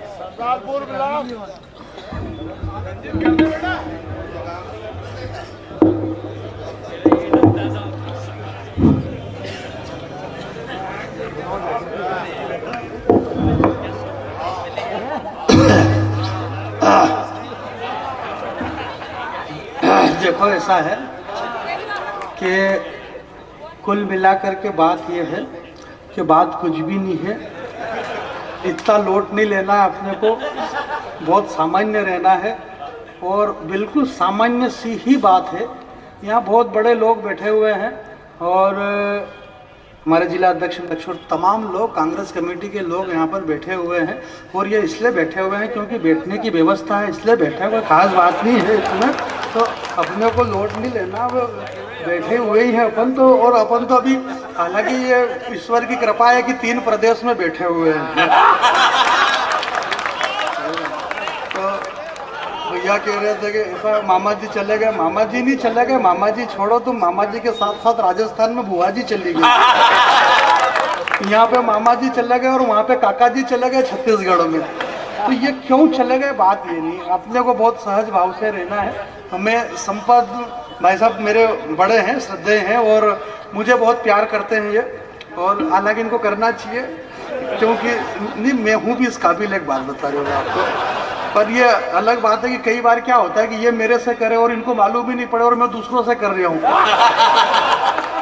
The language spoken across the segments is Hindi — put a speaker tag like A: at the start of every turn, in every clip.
A: सरदारपुर ब्लॉक
B: देखो, ऐसा है कि कुल मिलाकर के बात यह है कि बात कुछ भी नहीं है। इतना लोट नहीं लेना है अपने को, बहुत सामान्य रहना है और बिल्कुल सामान्य सी ही बात है। यहाँ बहुत बड़े लोग बैठे हुए हैं और हमारे जिला अध्यक्ष और तमाम लोग कांग्रेस कमेटी के लोग यहाँ पर बैठे हुए हैं और ये इसलिए बैठे हुए हैं क्योंकि बैठने की व्यवस्था है, इसलिए बैठे हुए। खास बात नहीं है इसमें, तो अपने को लोट नहीं लेना, वो बैठे हुए ही हैं अपन तो। और अपन तो अभी, हालांकि ये ईश्वर की कृपा है कि 3 प्रदेश में बैठे हुए हैं। तो भैया कह रहे थे कि ऐसा मामा जी चले गए। मामा जी नहीं चले गए, मामा जी छोड़ो, तुम मामा जी के साथ साथ राजस्थान में बुआ जी चली गई। यहाँ पे मामा जी चले गए और वहाँ पे काका जी चले गए छत्तीसगढ़ में। तो ये क्यों चले गए, बात ये नहीं। अपने को बहुत सहज भाव से रहना है। हमें संपत भाई साहब मेरे बड़े हैं, श्रद्धेय हैं और मुझे बहुत प्यार करते हैं ये, और हालांकि इनको करना चाहिए क्योंकि नहीं, मैं हूँ भी इस काबिल। एक बात बता रही हूँ आपको, पर ये अलग बात है कि कई बार क्या होता है कि ये मेरे से करे और इनको मालूम ही नहीं पड़े और मैं दूसरों से कर रहा हूँ।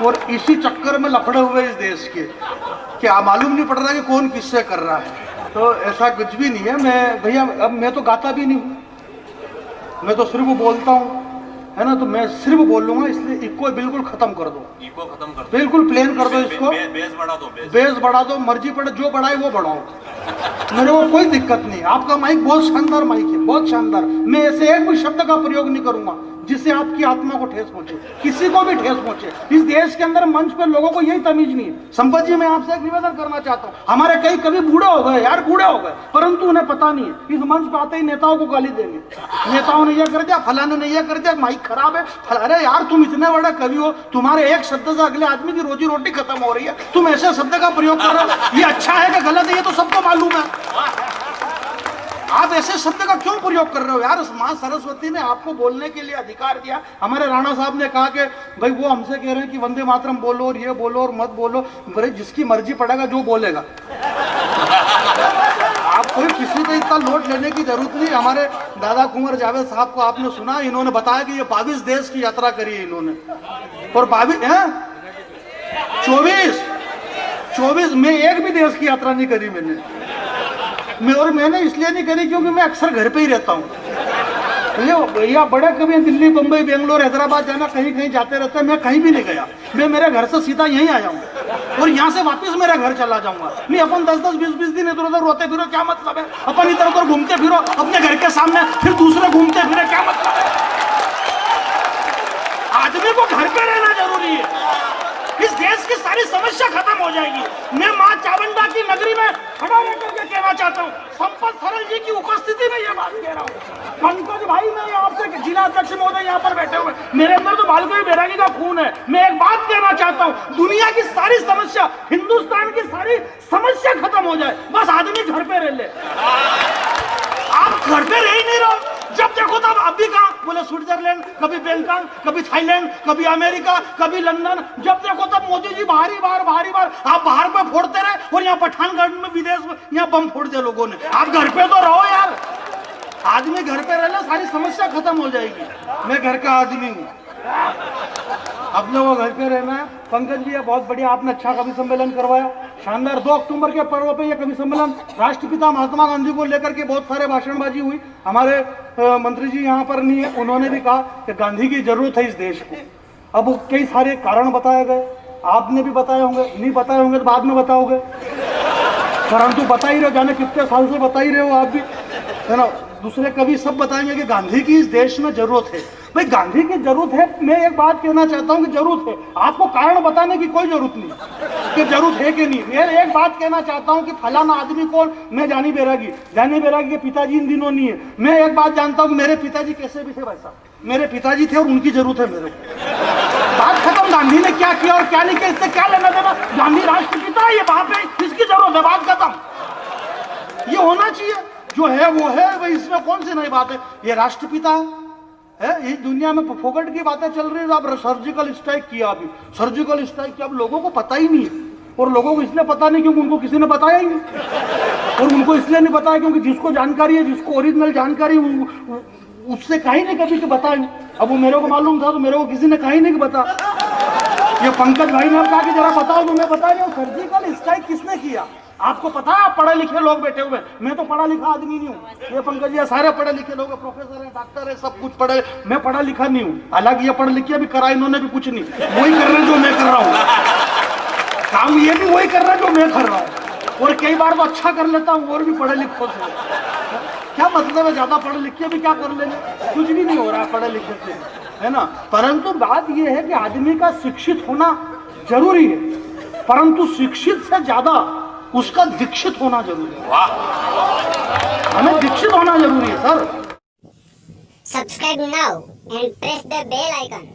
B: और इसी चक्कर में लफड़े हुए इस देश के, क्या मालूम नहीं पड़ रहा कि कौन किससे कर रहा है। तो ऐसा कुछ भी नहीं है। मैं भैया, अब मैं तो गाता भी नहीं हूँ, मैं तो सिर्फ बोलता हूँ, है ना। तो मैं सिर्फ बोल लूंगा, इसलिए इको बिल्कुल खत्म कर दो,
C: इको खत्म कर दो,
B: बिल्कुल प्लेन कर दो इसको।
C: बेस बढ़ा दो,
B: बेस बढ़ा दो, मर्जी पड़े, जो बढ़ाए वो बढ़ाओ, मेरे को कोई दिक्कत नहीं। आपका माइक बहुत शानदार माइक है, बहुत शानदार। मैं ऐसे एक भी शब्द का प्रयोग नहीं करूंगा जिससे आपकी आत्मा को ठेस पहुंचे, किसी को भी ठेस पहुंचे। इस देश के अंदर मंच पर लोगों को यही तमीज नहीं है। संपत जी, मैं आपसे एक निवेदन करना चाहता हूँ। हमारे कई कवि बूढ़े हो गए यार, बूढ़े हो गए, परंतु उन्हें पता नहीं है। इस मंच पर आते ही नेताओं को गाली देंगे, नेताओं ने यह कर दिया, फलाने ने यह कर दिया, माइक खराब है। अरे यार, तुम इतने बड़े कवि हो, तुम्हारे एक शब्द से अगले आदमी की रोजी रोटी खत्म हो रही है, तुम ऐसे शब्द का प्रयोग कर रहे हो। ये अच्छा है कि गलत है, ये तो सबको मालूम है। आप ऐसे शब्द का क्यों प्रयोग कर रहे हो यार? मां सरस्वती ने आपको बोलने के लिए अधिकार दिया। हमारे राणा साहब ने कहा कि भाई वो हमसे कह रहे हैं कि वंदे मातरम बोलो और ये बोलो और मत बोलो। भाई जिसकी मर्जी पड़ेगा जो बोलेगा। आपको किसी को इतना लोड लेने की जरूरत नहीं। हमारे दादा कुंवर जावेद साहब को आपने सुना, इन्होंने बताया कि ये 22 देश की यात्रा करी है इन्होंने, और 24 में एक भी देश की यात्रा नहीं करी मैंने इसलिए नहीं करी क्योंकि मैं अक्सर घर पे ही रहता हूँ। भैया बड़े कभी दिल्ली, मुंबई, बेंगलोर, हैदराबाद जाना, कहीं कहीं जाते रहते हैं। मैं कहीं भी नहीं गया, मैं मेरे घर से सीधा यहीं आया हूँ और यहाँ से वापस मेरे घर चला जाऊंगा। नहीं, अपन 10-10, 20-20 दिन इधर उधर रोते फिरो, क्या मतलब है? अपन इधर उधर घूमते फिरो अपने घर के सामने, फिर दूसरे घूमते फिरे, क्या मतलब है? आदमी को घर पे रहना जरूरी है। इस देश की सारी समस्या खत्म हो जाएगी। मैं माँ चामुंडा की नगरी में खड़ा रहकर के कहना चाहता हूँ, संपत सरल जी की उपस्थिति में ये बात कह रहा हूँ। पंकज भाई, मैं आपसे, जिला अध्यक्ष महोदय यहाँ पर बैठे हुए, मेरे अंदर तो बालकोई बैरागी का खून है। मैं एक बात कहना चाहता हूँ, दुनिया की सारी समस्या, हिंदुस्तान की सारी समस्या खत्म हो जाए, बस आदमी घर पे रह ले। आप घर पे रह ही नहीं रहो। जब देखो तब अभी कहा बोले स्विट्जरलैंड, कभी बैंकॉक, कभी थाईलैंड, कभी अमेरिका, कभी लंदन। जब देखो तब मोदी जी बाहरी बार आप बाहर पे फोड़ते रहे और यहाँ पठानगढ़ में, विदेश में यहाँ बम फोड़ दिया लोगों ने। आप घर पे तो रहो यार, आदमी घर पे रह ले, सारी समस्या खत्म हो जाएगी। मैं घर का आदमी हूँ, अपने को घर पे रहना है। पंकज जी, बहुत बढ़िया, आपने अच्छा कवि सम्मेलन करवाया, शानदार। 2 अक्टूबर के पर्व पे यह कवि सम्मेलन, राष्ट्रपिता महात्मा गांधी को लेकर के बहुत सारे भाषणबाजी हुई। हमारे मंत्री जी यहाँ पर नहीं है, उन्होंने भी कहा कि गांधी की जरूरत है इस देश को। अब कई सारे कारण बताए गए, आपने भी बताए होंगे, नहीं बताए होंगे तो बाद में बताओगे, परंतु बता ही रहे, जाने कितने साल से बता ही रहे हो आप भी, है ना। दूसरे कवि सब बताएंगे कि गांधी की इस देश में जरूरत है। भाई गांधी की जरूरत है, मैं एक बात कहना चाहता हूं कि जरूरत है। आपको कारण बताने की कोई जरूरत नहीं कि जरूरत है कि नहीं। मैं एक बात कहना चाहता हूं कि फलाना आदमी कौन, मैं जानी बैरागी के पिताजी इन दिनों नहीं है। मैं एक बात जानता हूं कि मेरे पिताजी कैसे भी थे भाई साहब, मेरे पिताजी थे और उनकी जरूरत है मेरे को। बात खत्म। क्या नहीं किया, इससे क्या लेना देना? गांधी राष्ट्रपिता है, ये वहां पे इसकी जरूरत है, बात खत्म। ये होना चाहिए, जो है वो है भाई, इसमें कौन सी नई बात है? ये राष्ट्रपिता है, इस दुनिया में फोकट की बातें चल रही है। अब सर्जिकल स्ट्राइक किया, अभी सर्जिकल स्ट्राइक किया, अब लोगों को पता ही नहीं है। और लोगों को इसलिए पता नहीं क्योंकि उनको किसी ने बताया ही नहीं, और उनको इसलिए नहीं बताया क्योंकि जिसको जानकारी है, जिसको ओरिजिनल जानकारी उससे कहीं नहीं कभी कि बताए। अब वो मेरे को मालूम था तो मेरे को किसी ने कहीं नहीं कि बता। ये पंकज भाई ने कहा कि जरा बताओ, तो मैं बता रहा हूँ सर्जिकल स्ट्राइक किसने किया। आपको पता है, आप पढ़े लिखे लोग बैठे हुए, मैं तो पढ़ा लिखा आदमी नहीं हूँ। ये पंकज जी सारे पढ़े लिखे लोग, प्रोफेसर है, डॉक्टर है, सब कुछ पढ़े, मैं पढ़ा लिखा नहीं हूँ। हालांकि ये पढ़ लिखे अभी करा इन्होंने भी कुछ नहीं, वही कर रहे जो मैं कर रहा हूँ, काम ये भी वही कर रहा है जो मैं कर रहा हूँ। और कई बार तो अच्छा कर लेता हूँ और भी पढ़े लिखों से। क्या मतलब है ज्यादा पढ़े लिखे भी क्या कर लेंगे, कुछ भी नहीं हो रहा है पढ़े लिखे से, है ना। परंतु बात यह है कि आदमी का शिक्षित होना जरूरी है, परंतु शिक्षित से ज्यादा उसका दीक्षित होना जरूरी है। हमें दीक्षित होना जरूरी है sir.
C: Subscribe now and press the bell icon.